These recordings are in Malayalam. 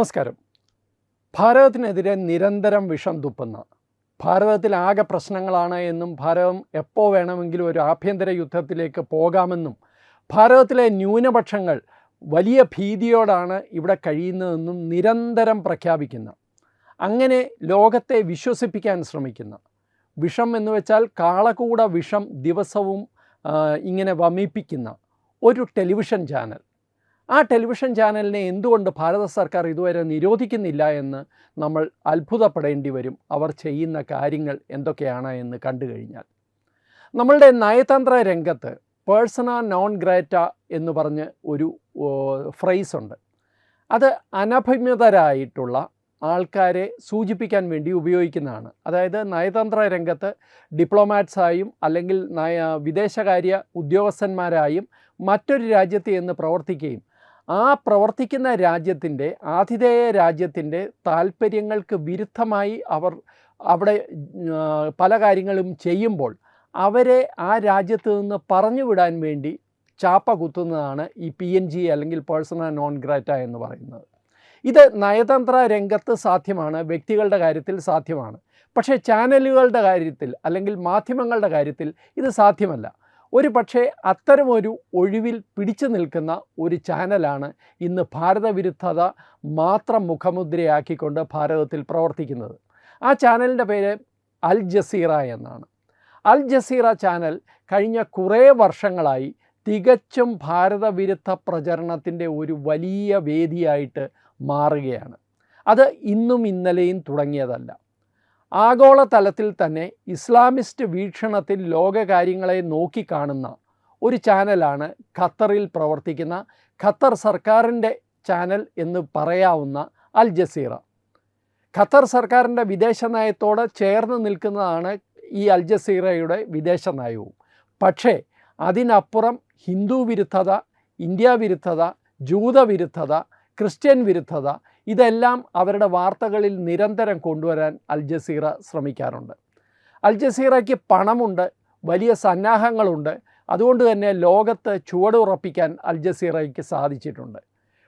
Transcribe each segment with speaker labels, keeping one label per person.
Speaker 1: നമസ്കാരം. ഭാരതത്തിനെതിരെ നിരന്തരം വിഷം തുപ്പുന്ന, ഭാരതത്തിലാകെ പ്രശ്നങ്ങളാണ് എന്നും ഭാരതം എപ്പോൾ വേണമെങ്കിലും ഒരു ആഭ്യന്തര യുദ്ധത്തിലേക്ക് പോകാമെന്നും ഭാരതത്തിലെ ന്യൂനപക്ഷങ്ങൾ വലിയ ഭീതിയോടാണ് ഇവിടെ കഴിയുന്നതെന്നും നിരന്തരം പ്രഖ്യാപിക്കുന്ന, അങ്ങനെ ലോകത്തെ വിശ്വസിപ്പിക്കാൻ ശ്രമിക്കുന്ന, വിഷം എന്ന് വെച്ചാൽ കാളകൂട വിഷം ദിവസവും ഇങ്ങനെ വമിപ്പിക്കുന്ന ഒരു ടെലിവിഷൻ ചാനൽ. ആ ടെലിവിഷൻ ചാനലിനെ എന്തുകൊണ്ട് ഭാരത സർക്കാർ ഇതുവരെ നിരോധിക്കുന്നില്ല എന്ന് നമ്മൾ അത്ഭുതപ്പെടേണ്ടി വരും, അവർ ചെയ്യുന്ന കാര്യങ്ങൾ എന്തൊക്കെയാണ് എന്ന് കണ്ടു കഴിഞ്ഞാൽ. നമ്മളുടെ നയതന്ത്ര രംഗത്ത് പേഴ്സണ നോൺ ഗ്രേറ്റ എന്ന് പറഞ്ഞ് ഒരു ഫ്രേസ് ഉണ്ട്. അത് അനഭിമിതരായിട്ടുള്ള ആൾക്കാരെ സൂചിപ്പിക്കാൻ വേണ്ടി ഉപയോഗിക്കുന്നതാണ്. അതായത് നയതന്ത്ര രംഗത്ത് ഡിപ്ലോമാറ്റ്സായും അല്ലെങ്കിൽ വിദേശകാര്യ ഉദ്യോഗസ്ഥന്മാരായും മറ്റൊരു രാജ്യത്ത് എന്ന് പ്രവർത്തിക്കുകയും ആ പ്രവർത്തിക്കുന്ന രാജ്യത്തിൻ്റെ, ആതിഥേയ രാജ്യത്തിൻ്റെ താല്പര്യങ്ങൾക്ക് വിരുദ്ധമായി അവർ അവിടെ പല കാര്യങ്ങളും ചെയ്യുമ്പോൾ അവരെ ആ രാജ്യത്ത് നിന്ന് പറഞ്ഞു വിടാൻ വേണ്ടി ചാപ്പ കുത്തുന്നതാണ് ഈ PNG അല്ലെങ്കിൽ പേഴ്സണ നോൺ ഗ്രേറ്റ എന്ന് പറയുന്നത്. ഇത് നയതന്ത്ര രംഗത്ത് സാധ്യമാണ്, വ്യക്തികളുടെ കാര്യത്തിൽ സാധ്യമാണ്. പക്ഷേ ചാനലുകളുടെ കാര്യത്തിൽ അല്ലെങ്കിൽ മാധ്യമങ്ങളുടെ കാര്യത്തിൽ ഇത് സാധ്യമല്ല. ഒരു പക്ഷേ അത്തരമൊരു ഒഴിവിൽ പിടിച്ചു നിൽക്കുന്ന ഒരു ചാനലാണ് ഇന്ന് ഭാരതവിരുദ്ധത മാത്രം മുഖമുദ്രയാക്കിക്കൊണ്ട് ഭാരതത്തിൽ പ്രവർത്തിക്കുന്നത്. ആ ചാനലിൻ്റെ പേര് അൽ ജസീറ എന്നാണ്. അൽ ജസീറ ചാനൽ കഴിഞ്ഞ കുറേ വർഷങ്ങളായി തികച്ചും ഭാരതവിരുദ്ധ പ്രചരണത്തിൻ്റെ ഒരു വലിയ വേദിയായിട്ട് മാറുകയാണ്. അത് ഇന്നും ഇന്നലെയും തുടങ്ങിയതല്ല. ആഗോളതലത്തിൽ തന്നെ ഇസ്ലാമിസ്റ്റ് വീക്ഷണത്തിൽ ലോകകാര്യങ്ങളെ നോക്കിക്കാണുന്ന ഒരു ചാനലാണ് ഖത്തറിൽ പ്രവർത്തിക്കുന്ന, ഖത്തർ സർക്കാരിൻ്റെ ചാനൽ എന്ന് പറയാവുന്ന അൽ ജസീറ. ഖത്തർ സർക്കാരിൻ്റെ വിദേശ നയത്തോട് ചേർന്ന് നിൽക്കുന്നതാണ് ഈ അൽ ജസീറയുടെ വിദേശ നയവും. പക്ഷേ അതിനപ്പുറം ഹിന്ദു വിരുദ്ധത, ഇന്ത്യ വിരുദ്ധത, ജൂത വിരുദ്ധത, ക്രിസ്ത്യൻ വിരുദ്ധത ഇതെല്ലാം അവരുടെ വാർത്തകളിൽ നിരന്തരം കൊണ്ടുവരാൻ അൽ ജസീറ ശ്രമിക്കാറുണ്ട്. അൽ ജസീറയ്ക്ക് പണമുണ്ട്, വലിയ സന്നാഹങ്ങളുണ്ട്. അതുകൊണ്ട് തന്നെ ലോകത്ത് ചുവടുറപ്പിക്കാൻ അൽ ജസീറയ്ക്ക് സാധിച്ചിട്ടുണ്ട്.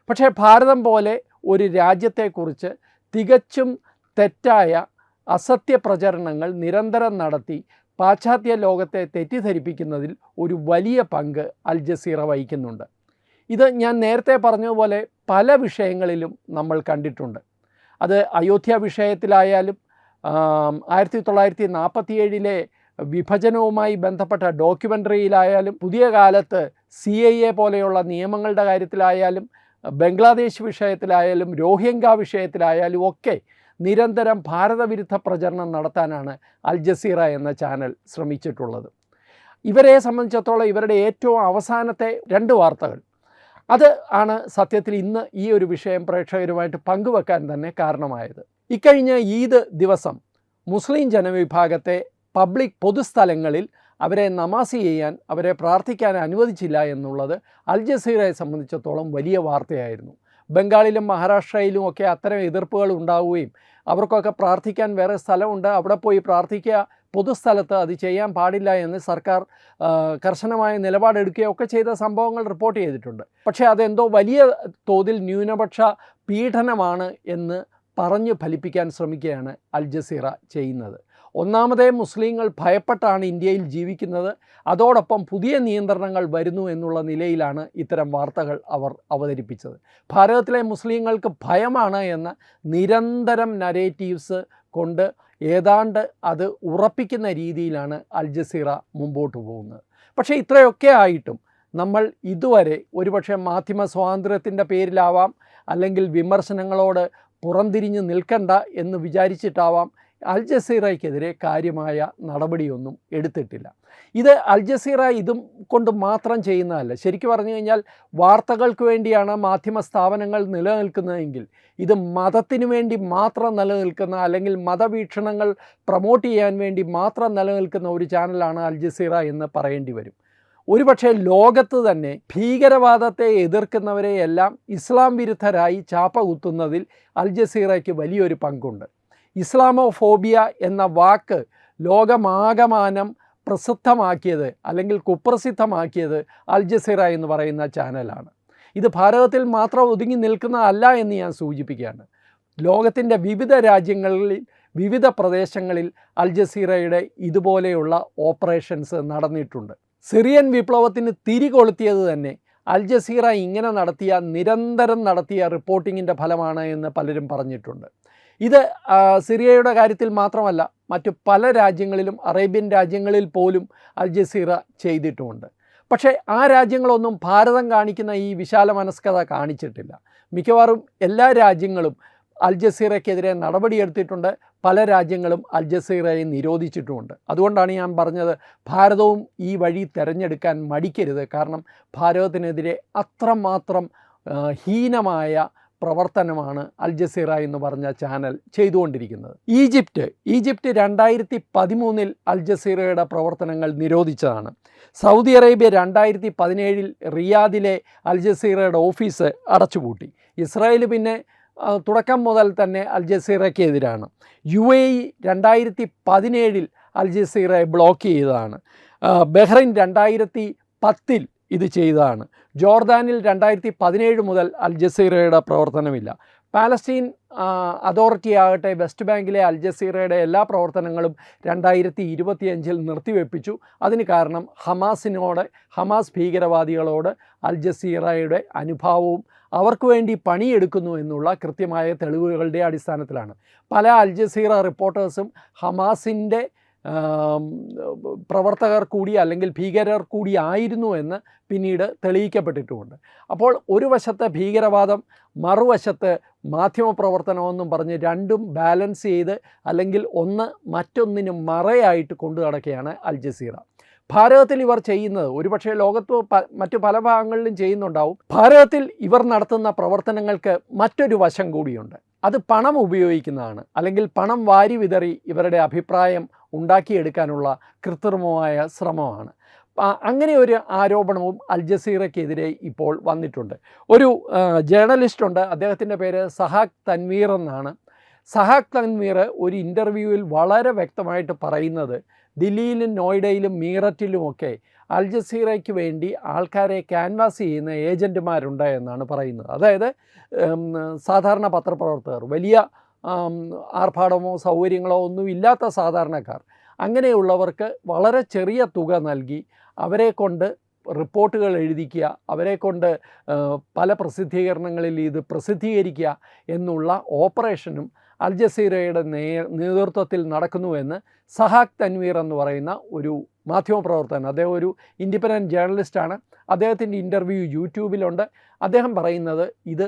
Speaker 1: പക്ഷേ ഭാരതം പോലെ ഒരു രാജ്യത്തെക്കുറിച്ച് തികച്ചും തെറ്റായ അസത്യ പ്രചരണങ്ങൾ നിരന്തരം നടത്തി പാശ്ചാത്യ ലോകത്തെ തെറ്റിദ്ധരിപ്പിക്കുന്നതിൽ ഒരു വലിയ പങ്ക് അൽ ജസീറ വഹിക്കുന്നുണ്ട്. ഇത് ഞാൻ നേരത്തെ പറഞ്ഞതുപോലെ പല വിഷയങ്ങളിലും നമ്മൾ കണ്ടിട്ടുണ്ട്. അത് അയോധ്യ വിഷയത്തിലായാലും 1947 വിഭജനവുമായി ബന്ധപ്പെട്ട ഡോക്യുമെൻ്ററിയിലായാലും, പുതിയ കാലത്ത് CIA പോലെയുള്ള നിയമങ്ങളുടെ കാര്യത്തിലായാലും, ബംഗ്ലാദേശ് വിഷയത്തിലായാലും, രോഹിംഗ്യ വിഷയത്തിലായാലും ഒക്കെ നിരന്തരം ഭാരതവിരുദ്ധ പ്രചരണം നടത്താനാണ് അൽ ജസീറ എന്ന ചാനൽ ശ്രമിച്ചിട്ടുള്ളത്. ഇവരെ സംബന്ധിച്ചിടത്തോളം ഇവരുടെ ഏറ്റവും അവസാനത്തെ 2 വാർത്തകൾ അത് ആണ് സത്യത്തിൽ ഇന്ന് ഈ ഒരു വിഷയം പ്രേക്ഷകരുമായിട്ട് പങ്കുവെക്കാൻ തന്നെ കാരണമായത്. ഇക്കഴിഞ്ഞ ഈദ് ദിവസം മുസ്ലിം ജനവിഭാഗത്തെ പബ്ലിക് പൊതുസ്ഥലങ്ങളിൽ അവരെ നമാസ് ചെയ്യാൻ, അവരെ പ്രാർത്ഥിക്കാൻ അനുവദിച്ചില്ല എന്നുള്ളത് അൽ ജസീറയെ സംബന്ധിച്ചിടത്തോളം വലിയ വാർത്തയായിരുന്നു. ബംഗാളിലും മഹാരാഷ്ട്രയിലും ഒക്കെ അത്തരം എതിർപ്പുകൾ ഉണ്ടാവുകയും അവർക്കൊക്കെ പ്രാർത്ഥിക്കാൻ വേറെ സ്ഥലമുണ്ട്, അവിടെ പോയി പ്രാർത്ഥിക്കുക, പൊതുസ്ഥലത്ത് അത് ചെയ്യാൻ പാടില്ല എന്ന് സർക്കാർ കർശനമായ നിലപാടെടുക്കുകയൊക്കെ ചെയ്ത സംഭവങ്ങൾ റിപ്പോർട്ട് ചെയ്തിട്ടുണ്ട്. പക്ഷേ അതെന്തോ വലിയ തോതിൽ ന്യൂനപക്ഷ പീഡനമാണ് എന്ന് പറഞ്ഞ് ഫലിപ്പിക്കാൻ ശ്രമിക്കുകയാണ് അൽ ജസീറ ചെയ്യുന്നത്. ഒന്നാമതേ മുസ്ലിങ്ങൾ ഭയപ്പെട്ടാണ് ഇന്ത്യയിൽ ജീവിക്കുന്നത്, അതോടൊപ്പം പുതിയ നിയന്ത്രണങ്ങൾ വരുന്നു എന്നുള്ള നിലയിലാണ് ഇത്തരം വാർത്തകൾ അവർ അവതരിപ്പിച്ചത്. ഭാരതത്തിലെ മുസ്ലിങ്ങൾക്ക് ഭയമാണ് എന്ന നിരന്തരം നരേറ്റീവ്സ് കൊണ്ട് ഏതാണ്ട് അത് ഉറപ്പിക്കുന്ന രീതിയിലാണ് അൽ ജസീറ മുമ്പോട്ട് പോകുന്നത്. പക്ഷേ ഇത്രയൊക്കെ ആയിട്ടും നമ്മൾ ഇതുവരെ ഒരുപക്ഷെ മാധ്യമ സ്വാതന്ത്ര്യത്തിൻ്റെ പേരിലാവാം, അല്ലെങ്കിൽ വിമർശനങ്ങളോട് പുറംതിരിഞ്ഞ് നിൽക്കണ്ട എന്ന് വിചാരിച്ചിട്ടാവാം അൽ ജസീറയ്ക്കെതിരെ കാര്യമായ നടപടിയൊന്നും എടുത്തിട്ടില്ല. ഇത് അൽ ജസീറ ഇതും കൊണ്ട് മാത്രം ചെയ്യുന്നതല്ല. ശരിക്കും പറഞ്ഞു കഴിഞ്ഞാൽ വാർത്തകൾക്ക് വേണ്ടിയാണ് മാധ്യമ സ്ഥാപനങ്ങൾ നിലനിൽക്കുന്നതെങ്കിൽ ഇത് മതത്തിനു വേണ്ടി മാത്രം നിലനിൽക്കുന്ന, അല്ലെങ്കിൽ മതവീക്ഷണങ്ങൾ പ്രൊമോട്ട് ചെയ്യാൻ വേണ്ടി മാത്രം നിലനിൽക്കുന്ന ഒരു ചാനലാണ് അൽ ജസീറ എന്ന് പറയേണ്ടി വരും. ഒരുപക്ഷെ ലോകത്ത് തന്നെ ഭീകരവാദത്തെ എതിർക്കുന്നവരെയെല്ലാം ഇസ്ലാം വിരുദ്ധരായി ചാപ്പ കുത്തുന്നതിൽ അൽ ജസീറയ്ക്ക് വലിയൊരു പങ്കുണ്ട്. ഇസ്ലാമോഫോബിയ എന്ന വാക്ക് ലോകമാകമാനം പ്രസിദ്ധമാക്കിയത് അല്ലെങ്കിൽ കുപ്രസിദ്ധമാക്കിയത് അൽ ജസീറ എന്ന് പറയുന്ന ചാനലാണ്. ഇത് ഭാരതത്തിൽ മാത്രം ഒതുങ്ങി നിൽക്കുന്നതല്ല എന്ന് ഞാൻ സൂചിപ്പിക്കുകയാണ്. ലോകത്തിൻ്റെ വിവിധ രാജ്യങ്ങളിൽ വിവിധ പ്രദേശങ്ങളിൽ അൽ ജസീറയുടെ ഇതുപോലെയുള്ള ഓപ്പറേഷൻസ് നടന്നിട്ടുണ്ട്. സിറിയൻ വിപ്ലവത്തിന് തിരികൊളുത്തിയത് തന്നെ അൽ ജസീറ ഇങ്ങനെ നിരന്തരം നടത്തിയ റിപ്പോർട്ടിങ്ങിൻ്റെ ഫലമാണ് എന്ന് പലരും പറഞ്ഞിട്ടുണ്ട്. ഇത് സിറിയയുടെ കാര്യത്തിൽ മാത്രമല്ല, മറ്റു പല രാജ്യങ്ങളിലും, അറേബ്യൻ രാജ്യങ്ങളിൽ പോലും അൽ ജസീറ ചെയ്തിട്ടുമുണ്ട്. പക്ഷേ ആ രാജ്യങ്ങളൊന്നും ഭാരതം കാണിക്കുന്ന ഈ വിശാല മനസ്കത കാണിച്ചിട്ടില്ല. മിക്കവാറും എല്ലാ രാജ്യങ്ങളും അൽ ജസീറയ്ക്കെതിരെ നടപടിയെടുത്തിട്ടുണ്ട്. പല രാജ്യങ്ങളും അൽ ജസീറയെ നിരോധിച്ചിട്ടുമുണ്ട്. അതുകൊണ്ടാണ് ഞാൻ പറഞ്ഞത്, ഭാരതവും ഈ വഴി തിരഞ്ഞെടുക്കാൻ മടിക്കരുത്. കാരണം ഭാരതത്തിനെതിരെ അത്രമാത്രം ഹീനമായ പ്രവർത്തനമാണ് അൽ ജസീറ എന്ന് പറഞ്ഞ ചാനൽ ചെയ്തുകൊണ്ടിരിക്കുന്നത്. ഈജിപ്റ്റ് 2013 അൽ ജസീറയുടെ പ്രവർത്തനങ്ങൾ നിരോധിച്ചതാണ്. സൗദി അറേബ്യ 2017 റിയാദിലെ അൽ ജസീറയുടെ ഓഫീസ് അടച്ചുപൂട്ടി. ഇസ്രായേൽ പിന്നെ തുടക്കം മുതൽ തന്നെ അൽ ജസീറയ്ക്കെതിരാണ്. UAE 2017 അൽ ജസീറയെ ബ്ലോക്ക് ചെയ്തതാണ്. ബഹ്റൈൻ 2010 ഇത് ചെയ്തതാണ്. ജോർദാനിൽ 2017 മുതൽ അൽ ജസീറയുടെ പ്രവർത്തനമില്ല. പാലസ്തീൻ അതോറിറ്റി ആകട്ടെ വെസ്റ്റ് ബാങ്കിലെ അൽ ജസീറയുടെ എല്ലാ പ്രവർത്തനങ്ങളും 2025 നിർത്തിവെപ്പിച്ചു. അതിന് കാരണം ഹമാസ് ഭീകരവാദികളോട് അൽ ജസീറയുടെ അനുഭാവവും അവർക്ക് വേണ്ടി പണിയെടുക്കുന്നു എന്നുള്ള കൃത്യമായ തെളിവുകളുടെ അടിസ്ഥാനത്തിലാണ്. പല അൽ ജസീറ റിപ്പോർട്ടേഴ്സും ഹമാസിൻ്റെ പ്രവർത്തകർ കൂടി അല്ലെങ്കിൽ ഭീകരർ കൂടി ആയിരുന്നു എന്ന് പിന്നീട് തെളിയിക്കപ്പെട്ടിട്ടുമുണ്ട്. അപ്പോൾ ഒരു വശത്ത് ഭീകരവാദം, മറുവശത്ത് മാധ്യമപ്രവർത്തനമെന്നും പറഞ്ഞ് രണ്ടും ബാലൻസ് ചെയ്ത് അല്ലെങ്കിൽ ഒന്ന് മറ്റൊന്നിനും മറയായിട്ട് കൊണ്ടു നടക്കുകയാണ് അൽ ജസീറ. ഭാരതത്തിൽ ഇവർ ചെയ്യുന്നത്, ഒരുപക്ഷെ ലോകത്ത് മറ്റു പല ഭാഗങ്ങളിലും ചെയ്യുന്നുണ്ടാവും, ഭാരതത്തിൽ ഇവർ നടത്തുന്ന പ്രവർത്തനങ്ങൾക്ക് മറ്റൊരു വശം കൂടിയുണ്ട്. അത് പണം ഉപയോഗിക്കുന്നതാണ്, അല്ലെങ്കിൽ പണം വാരി വിതറി ഇവരുടെ അഭിപ്രായം ഉണ്ടാക്കിയെടുക്കാനുള്ള കൃത്രിമമായ ശ്രമമാണ്. അങ്ങനെ ഒരു ആരോപണവും അൽ ജസീറയ്ക്കെതിരെ ഇപ്പോൾ വന്നിട്ടുണ്ട്. ഒരു ജേർണലിസ്റ്റ് ഉണ്ട്, അദ്ദേഹത്തിൻ്റെ പേര് സഹാഖ് തൻവീർ എന്നാണ്. സഹാഖ് തൻവീർ ഒരു ഇൻ്റർവ്യൂവിൽ വളരെ വ്യക്തമായിട്ട് പറയുന്നത്, ദില്ലിയിലും നോയിഡയിലും മീററ്റിലുമൊക്കെ അൽ ജസീറയ്ക്ക് വേണ്ടി ആൾക്കാരെ ക്യാൻവാസ് ചെയ്യുന്ന ഏജൻറ്റുമാരുണ്ട് എന്നാണ് പറയുന്നത്. അതായത് സാധാരണ പത്രപ്രവർത്തകർ, വലിയ ആർഭാടമോ സൗകര്യങ്ങളോ ഒന്നും ഇല്ലാത്ത സാധാരണക്കാർ, അങ്ങനെയുള്ളവർക്ക് വളരെ ചെറിയ തുക നൽകി അവരെ കൊണ്ട് റിപ്പോർട്ടുകൾ എഴുതിക്കുക, അവരെ കൊണ്ട് പല പ്രസിദ്ധീകരണങ്ങളിൽ ഇത് പ്രസിദ്ധീകരിക്കുക എന്നുള്ള ഓപ്പറേഷനും അൽ ജസീറയുടെ നേതൃത്വത്തിൽ നടക്കുന്നുവെന്ന് സഹാഖ് തൻവീർ എന്ന് പറയുന്ന ഒരു മാധ്യമപ്രവർത്തകൻ, അദ്ദേഹം ഒരു ഇൻഡിപെൻഡൻറ്റ് ജേർണലിസ്റ്റാണ്, അദ്ദേഹത്തിൻ്റെ ഇൻ്റർവ്യൂ യൂട്യൂബിലുണ്ട്. അദ്ദേഹം പറയുന്നത് ഇത്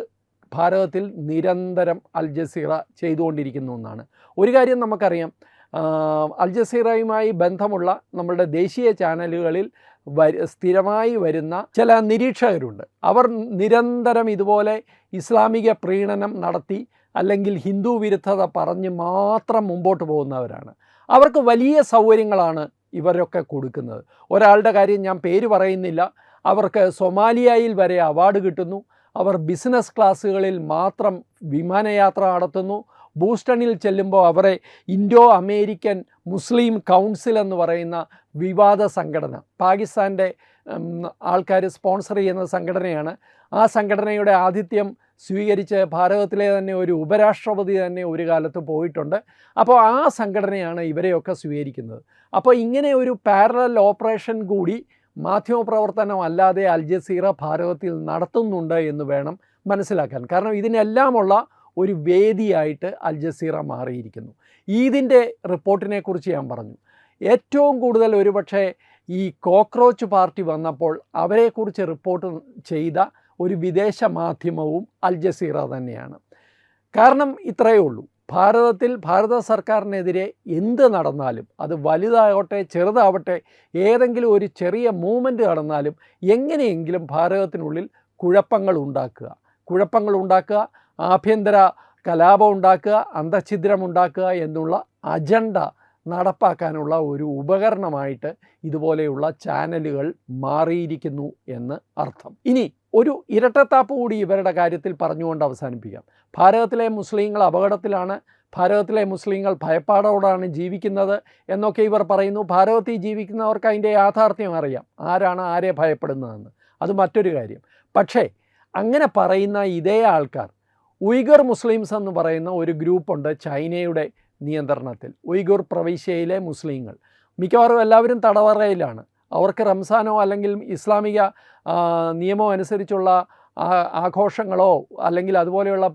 Speaker 1: ഭാരതത്തിൽ നിരന്തരം അൽ ജസീറ ചെയ്തുകൊണ്ടിരിക്കുന്നു എന്നാണ്. ഒരു കാര്യം നമുക്കറിയാം, അൽ ജസീറയുമായി ബന്ധമുള്ള നമ്മളുടെ ദേശീയ ചാനലുകളിൽ സ്ഥിരമായി വരുന്ന ചില നിരീക്ഷകരുണ്ട്. അവർ നിരന്തരം ഇതുപോലെ ഇസ്ലാമിക പ്രീണനം നടത്തി അല്ലെങ്കിൽ ഹിന്ദു വിരുദ്ധത പറഞ്ഞ് മാത്രം മുമ്പോട്ട് പോകുന്നവരാണ്. അവർക്ക് വലിയ സൗകര്യങ്ങളാണ് ഇവരൊക്കെ കൊടുക്കുന്നത്. ഒരാളുടെ കാര്യം ഞാൻ പേര് പറയുന്നില്ല, അവർക്ക് സൊമാലിയയിൽ വരെ അവാർഡ് കിട്ടുന്നു. അവർ ബിസിനസ് ക്ലാസ്സുകളിൽ മാത്രം വിമാനയാത്ര നടത്തുന്നു. ബൂസ്റ്റണിൽ ചെല്ലുമ്പോൾ അവരെ ഇൻഡോ അമേരിക്കൻ മുസ്ലിം കൗൺസിൽ എന്ന് പറയുന്ന വിവാദ സംഘടന, പാകിസ്ഥാൻ്റെ ആൾക്കാർ സ്പോൺസർ ചെയ്യുന്ന സംഘടനയാണ്. ആ സംഘടനയുടെ ആതിഥ്യം സ്വീകരിച്ച് ഭാരതത്തിലെ തന്നെ ഒരു ഉപരാഷ്ട്രപതി തന്നെ ഒരു കാലത്ത് പോയിട്ടുണ്ട്. അപ്പോൾ ആ സംഘടനയാണ് ഇവരെയൊക്കെ സ്വീകരിക്കുന്നത്. അപ്പോൾ ഇങ്ങനെ ഒരു പാരലൽ ഓപ്പറേഷൻ കൂടി മാധ്യമപ്രവർത്തനം അല്ലാതെ അൽ ജസീറ ഭാരതത്തിൽ നടത്തുന്നുണ്ട് എന്ന് വേണം മനസ്സിലാക്കാൻ. കാരണം ഇതിനെല്ലാമുള്ള ഒരു വേദിയായിട്ട് അൽ ജസീറ മാറിയിരിക്കുന്നു. ഈദിൻ്റെ റിപ്പോർട്ടിനെ കുറിച്ച് ഞാൻ പറഞ്ഞു. ഏറ്റവും കൂടുതൽ ഒരുപക്ഷെ ഈ കോക്രോച്ച് പാർട്ടി വന്നപ്പോൾ അവരെക്കുറിച്ച് റിപ്പോർട്ട് ചെയ്ത ഒരു വിദേശ മാധ്യമവും അൽ ജസീറ തന്നെയാണ്. കാരണം ഇത്രയേ ഉള്ളൂ, ഭാരതത്തിൽ ഭാരത സർക്കാരിനെതിരെ എന്ത് നടന്നാലും, അത് വലുതാവട്ടെ ചെറുതാവട്ടെ, ഏതെങ്കിലും ഒരു ചെറിയ മൂവ്മെൻറ്റ് നടന്നാലും എങ്ങനെയെങ്കിലും ഭാരതത്തിനുള്ളിൽ കുഴപ്പങ്ങൾ ഉണ്ടാക്കുക, ആഭ്യന്തര കലാപം ഉണ്ടാക്കുക, അന്തഃഛിദ്രം ഉണ്ടാക്കുക എന്നുള്ള അജണ്ട നടപ്പാക്കാനുള്ള ഒരു ഉപകരണമായിട്ട് ഇതുപോലെയുള്ള ചാനലുകൾ മാറിയിരിക്കുന്നു എന്ന് അർത്ഥം. ഇനി ഒരു ഇരട്ടത്താപ്പ് കൂടി ഇവരുടെ കാര്യത്തിൽ പറഞ്ഞുകൊണ്ട് അവസാനിപ്പിക്കാം. ഭാരതത്തിലെ മുസ്ലിങ്ങൾ അപകടത്തിലാണ്, ഭാരതത്തിലെ മുസ്ലിങ്ങൾ ഭയപ്പാടോടാണ് ജീവിക്കുന്നത് എന്നൊക്കെ ഇവർ പറയുന്നു. ഭാരതത്തിൽ ജീവിക്കുന്നവർക്ക് അതിൻ്റെ യാഥാർത്ഥ്യം അറിയാം, ആരാണ് ആരെ ഭയപ്പെടുന്നതെന്ന്. അത് മറ്റൊരു കാര്യം. പക്ഷേ അങ്ങനെ പറയുന്ന ഇതേ ആൾക്കാർ ഉയ്ഗർ മുസ്ലിംസ് എന്ന് പറയുന്ന ഒരു ഗ്രൂപ്പുണ്ട് ചൈനയുടെ നിയന്ത്രണത്തിൽ. ഉയ്ഗുർ പ്രവിശ്യയിലെ മുസ്ലിങ്ങൾ മിക്കവാറും എല്ലാവരും തടവറയിലാണ്. അവർക്ക് റംസാനോ അല്ലെങ്കിൽ ഇസ്ലാമിക നിയമം അനുസരിച്ചുള്ള ആഘോഷങ്ങളോ അല്ലെങ്കിൽ അതുപോലെയുള്ള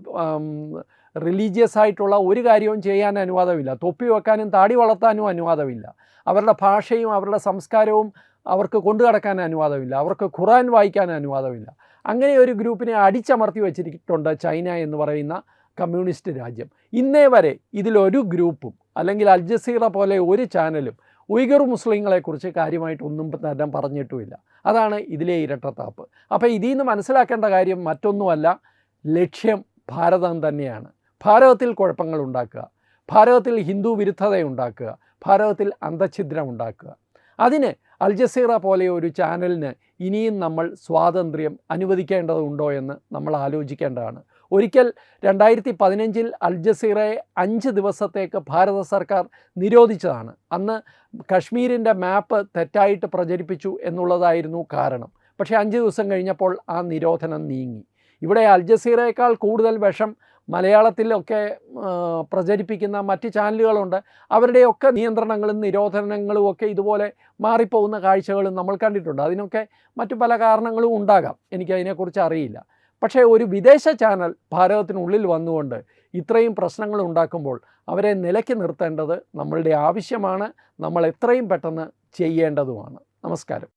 Speaker 1: റിലീജിയസ് ആയിട്ടുള്ള ഒരു കാര്യവും ചെയ്യാൻ അനുവാദമില്ല. തൊപ്പി വെക്കാനും താടി വളർത്താനും അനുവാദമില്ല. അവരുടെ ഭാഷയും അവരുടെ സംസ്കാരവും അവർക്ക് കൊണ്ടു നടക്കാൻ അനുവാദമില്ല. അവർക്ക് ഖുറാൻ വായിക്കാൻ അനുവാദമില്ല. അങ്ങനെ ഒരു ഗ്രൂപ്പിനെ അടിച്ചമർത്തി വച്ചിട്ടുണ്ട് ചൈന എന്ന് പറയുന്ന കമ്മ്യൂണിസ്റ്റ് രാജ്യം. ഇന്നേ വരെ ഇതിലൊരു ഗ്രൂപ്പും അല്ലെങ്കിൽ അൽ ജസീറ പോലെ ഒരു ചാനലും ഉയ്ഗർ മുസ്ലിങ്ങളെക്കുറിച്ച് കാര്യമായിട്ടൊന്നും തന്നെ പറഞ്ഞിട്ടുമില്ല. അതാണ് ഇതിലെ ഇരട്ടത്താപ്പ്. അപ്പോൾ ഇതിൽ നിന്ന് മനസ്സിലാക്കേണ്ട കാര്യം മറ്റൊന്നുമല്ല, ലക്ഷ്യം ഭാരതം തന്നെയാണ്. ഭാരതത്തിൽ കുഴപ്പങ്ങൾ ഉണ്ടാക്കുക, ഭാരതത്തിൽ ഹിന്ദു വിരുദ്ധതയുണ്ടാക്കുക, ഭാരതത്തിൽ അന്തഛിദ്രം ഉണ്ടാക്കുക. അതിന് അൽ ജസീറ പോലെ ഒരു ചാനലിന് ഇനിയും നമ്മൾ സ്വാതന്ത്ര്യം അനുവദിക്കേണ്ടതുണ്ടോ എന്ന് നമ്മൾ ആലോചിക്കേണ്ടതാണ്. ഒരിക്കൽ 2015 അൽ ജസീറയെ 5 ദിവസത്തേക്ക് ഭാരത സർക്കാർ നിരോധിച്ചതാണ്. അന്ന് കശ്മീരിൻ്റെ മാപ്പ് തെറ്റായിട്ട് പ്രചരിപ്പിച്ചു എന്നുള്ളതായിരുന്നു കാരണം. പക്ഷേ 5 ദിവസം കഴിഞ്ഞപ്പോൾ ആ നിരോധനം നീങ്ങി. ഇവിടെ അൽ ജസീറയേക്കാൾ കൂടുതൽ വിഷം മലയാളത്തിലൊക്കെ പ്രചരിപ്പിക്കുന്ന മറ്റ് ചാനലുകളുണ്ട്. അവരുടെയൊക്കെ നിയന്ത്രണങ്ങളും നിരോധനങ്ങളും ഒക്കെ ഇതുപോലെ മാറിപ്പോകുന്ന കാഴ്ചകളും നമ്മൾ കണ്ടിട്ടുണ്ട്. അതിനൊക്കെ മറ്റു പല കാരണങ്ങളും ഉണ്ടാകാം, എനിക്കതിനെക്കുറിച്ച് അറിയില്ല. പക്ഷേ ഒരു വിദേശ ചാനൽ ഭാരതത്തിനുള്ളിൽ വന്നുകൊണ്ട് ഇത്രയും പ്രശ്നങ്ങൾ ഉണ്ടാക്കുമ്പോൾ അവരെ നിലയ്ക്ക് നിർത്തേണ്ടത് നമ്മളുടെ ആവശ്യമാണ്. നമ്മൾ എത്രയും പെട്ടെന്ന് ചെയ്യേണ്ടതുമാണ്. നമസ്കാരം.